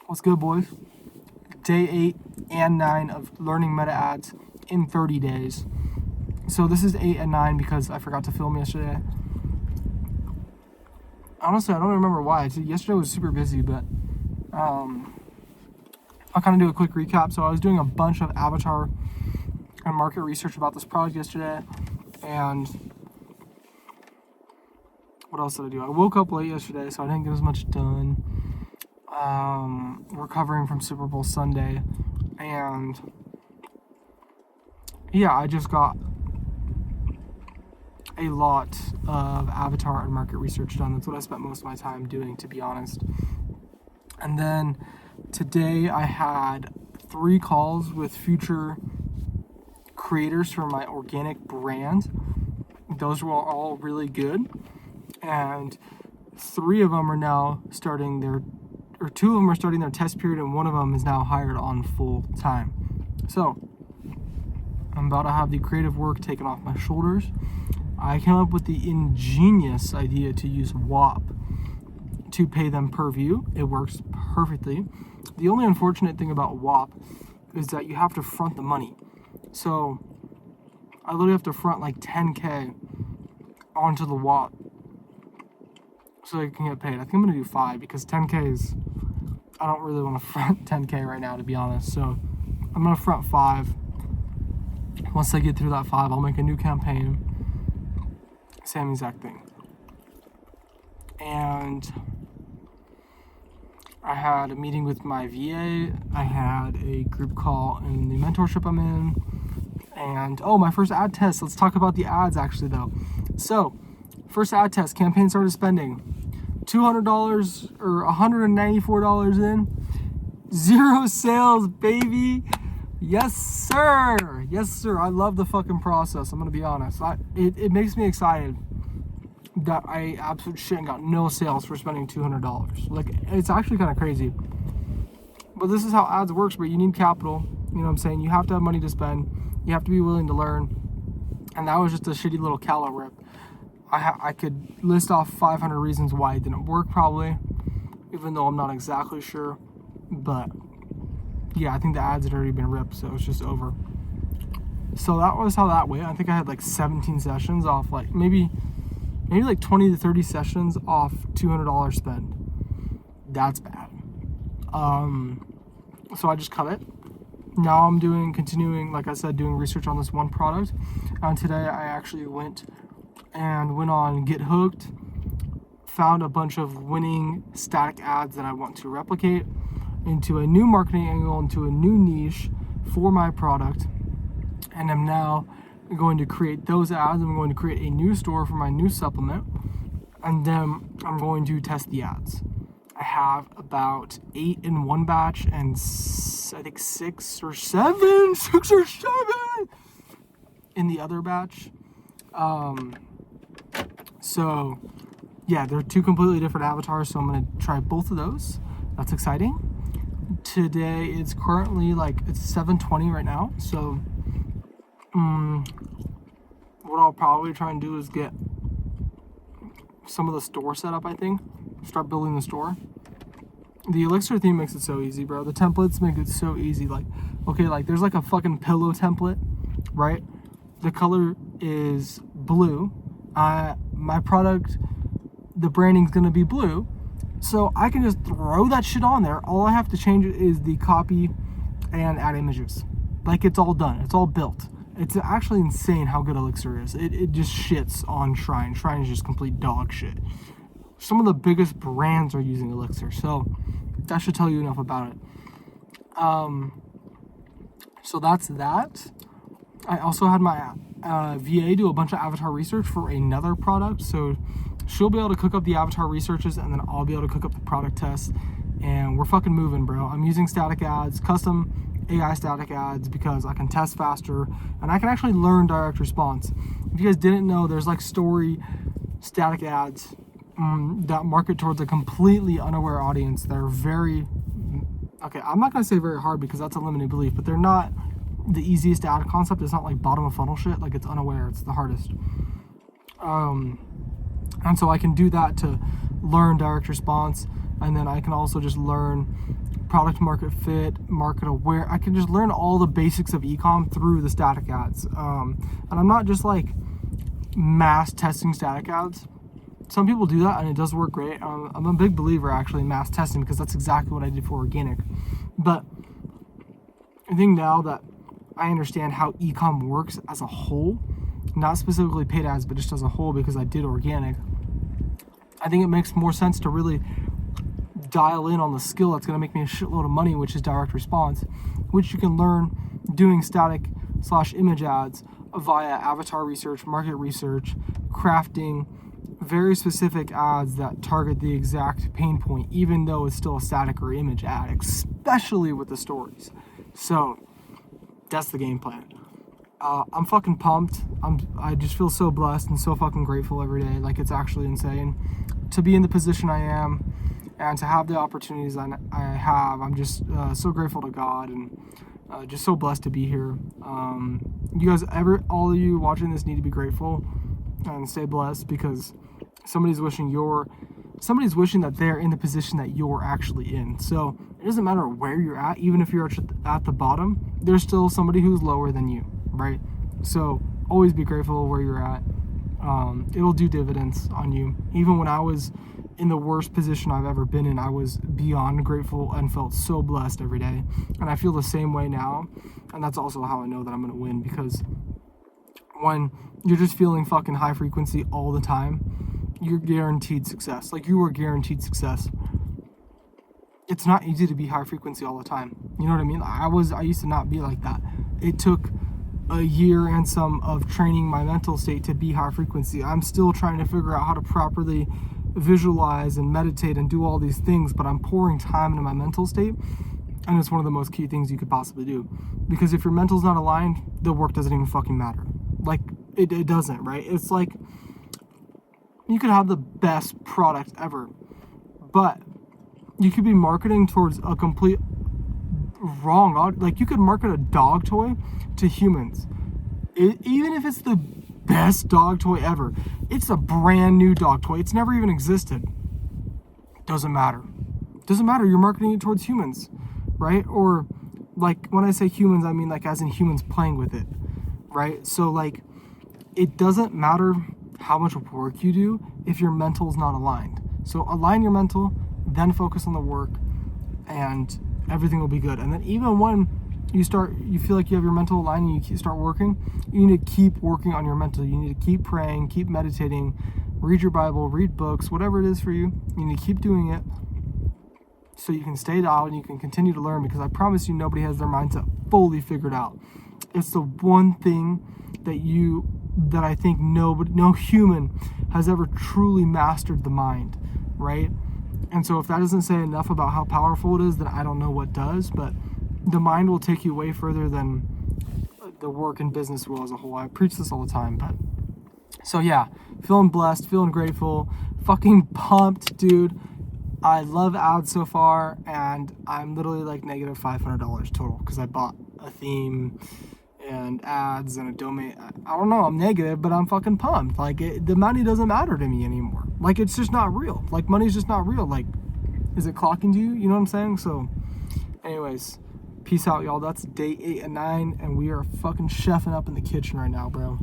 What's good, boys? Day 8 and 9 of learning meta ads in 30 days. So this is 8 and 9 because I forgot to film yesterday. Honestly, I don't remember why. Yesterday was super busy, but I'll kind of do a quick recap. So I was doing a bunch of avatar and market research about this product yesterday, and what else did I do? I woke up late yesterday, so I didn't get as much done. Recovering from Super Bowl Sunday, and yeah, I just got a lot of avatar and market research done. That's what I spent most of my time doing, to be honest. And then today I had 3 calls with future creators for my organic brand. Those were all really good, and 3 of them are now starting their, or 2 of them are starting their test period, and 1 of them is now hired on full time. So I'm about to have the creative work taken off my shoulders. I came up with the ingenious idea to use WAP to pay them per view. It works perfectly. The only unfortunate thing about WAP is that you have to front the money. So I literally have to front like 10K onto the WAP so I can get paid. I think I'm gonna do 5 because 10K is, I don't really want to front 10K right now, to be honest. So I'm gonna front 5. Once I get through that 5, I'll make a new campaign. Same exact thing. And I had a meeting with my VA. I had a group call in the mentorship I'm in. And my first ad test. Let's talk about the ads actually though. So, first ad test, campaign started spending $200 or $194 in. 0 sales, baby. Yes, sir. Yes, sir. I love the fucking process. I'm gonna be honest. It makes me excited that I absolute shit and got no sales for spending $200. Like, it's actually kind of crazy. But this is how ads works, but you need capital. You know what I'm saying? You have to have money to spend. You have to be willing to learn. And that was just a shitty little calo rip. I could list off 500 reasons why it didn't work probably, even though I'm not exactly sure. But yeah, I think the ads had already been ripped, so it's just over. So that was how that went. I think I had like 17 sessions off, like maybe like 20 to 30 sessions off $200 spend. That's bad. So I just cut it. Now I'm continuing, like I said, doing research on this one product. And today I actually went on Get Hooked, found a bunch of winning static ads that I want to replicate into a new marketing angle, into a new niche for my product. And I'm now going to create those ads. I'm going to create a new store for my new supplement. And then I'm going to test the ads. I have about 8 in one batch and I think 6 or 7 in the other batch. So yeah, they're 2 completely different avatars, so I'm gonna try both of those. That's exciting. Today it's currently it's 7:20 right now, so what I'll probably try and do is get some of the store set up. I think start building the store. The Elixir theme makes it so easy, bro. The templates make it so easy. There's like a fucking pillow template, right? The color is blue. My product, the branding's gonna be blue, so I can just throw that shit on there. All I have to change is the copy and add images. It's all done. It's all built. It's actually insane how good Elixir is. It just shits on Shrine. Shrine is just complete dog shit. Some of the biggest brands are using Elixir, so that should tell you enough about it. So that's that. I also had my VA do a bunch of avatar research for another product, so she'll be able to cook up the avatar researches, and then I'll be able to cook up the product tests, and we're fucking moving, bro. I'm using static ads, custom AI static ads, because I can test faster, and I can actually learn direct response. If you guys didn't know, there's story static ads that market towards a completely unaware audience. They're very, okay, I'm not gonna say very hard because that's a limited belief, but they're not the easiest ad concept. It's not like bottom of funnel shit. It's unaware. It's the hardest. And so I can do that to learn direct response, and then I can also just learn product market fit, market aware. I can just learn all the basics of e-com through the static ads. And I'm not just like mass testing static ads. Some people do that and it does work great. I'm a big believer actually in mass testing because that's exactly what I did for organic. But I think now that I understand how e-com works as a whole, not specifically paid ads, but just as a whole because I did organic, I think it makes more sense to really dial in on the skill that's going to make me a shitload of money, which is direct response, which you can learn doing static/image ads via avatar research, market research, crafting very specific ads that target the exact pain point, even though it's still a static or image ad, especially with the stories. So that's the game plan. I'm fucking pumped. I just feel so blessed and so fucking grateful every day. Like, it's actually insane to be in the position I am and to have the opportunities I have. I'm just so grateful to God and just so blessed to be here. You guys, all of you watching this need to be grateful and stay blessed because somebody's wishing that they're in the position that you're actually in. So it doesn't matter where you're at, even if you're at the bottom, there's still somebody who's lower than you, right? So always be grateful where you're at. It'll do dividends on you. Even when I was in the worst position I've ever been in, I was beyond grateful and felt so blessed every day. And I feel the same way now. And that's also how I know that I'm going to win, because when you're just feeling fucking high frequency all the time, you're guaranteed success. Like, you are guaranteed success. It's not easy to be high frequency all the time. You know what I mean? I used to not be like that. It took a year and some of training my mental state to be high frequency. I'm still trying to figure out how to properly visualize and meditate and do all these things, but I'm pouring time into my mental state, and it's one of the most key things you could possibly do. Because if your mental's not aligned, the work doesn't even fucking matter. Like, it doesn't, right? It's like, you could have the best product ever, but you could be marketing towards a complete wrong. Like, you could market a dog toy to humans. Even if it's the best dog toy ever, it's a brand new dog toy, it's never even existed, doesn't matter. You're marketing it towards humans, right? Or, like, when I say humans, I mean like as in humans playing with it, right? So, like, it doesn't matter how much work you do if your mental's not aligned. So align your mental, then focus on the work, and everything will be good. And then even when you feel like you have your mental aligned and you start working, you need to keep working on your mental. You need to keep praying, keep meditating, read your Bible, read books, whatever it is for you. You need to keep doing it so you can stay dialed and you can continue to learn, because I promise you, nobody has their mindset fully figured out. It's the one thing that I think no human has ever truly mastered the mind, right? And so if that doesn't say enough about how powerful it is, then I don't know what does. But the mind will take you way further than the work and business will as a whole. I preach this all the time, but so yeah, feeling blessed, feeling grateful, fucking pumped, dude. I love ads so far, and I'm literally like negative $500 total because I bought a theme and ads and a domain. I don't know, I'm negative, but I'm fucking pumped. Like, the money doesn't matter to me anymore. Like, it's just not real. Like, money's just not real. Like, is it clocking to you? You know what I'm saying? So anyways, peace out, y'all. That's day 8 and 9, and we are fucking chefing up in the kitchen right now, bro.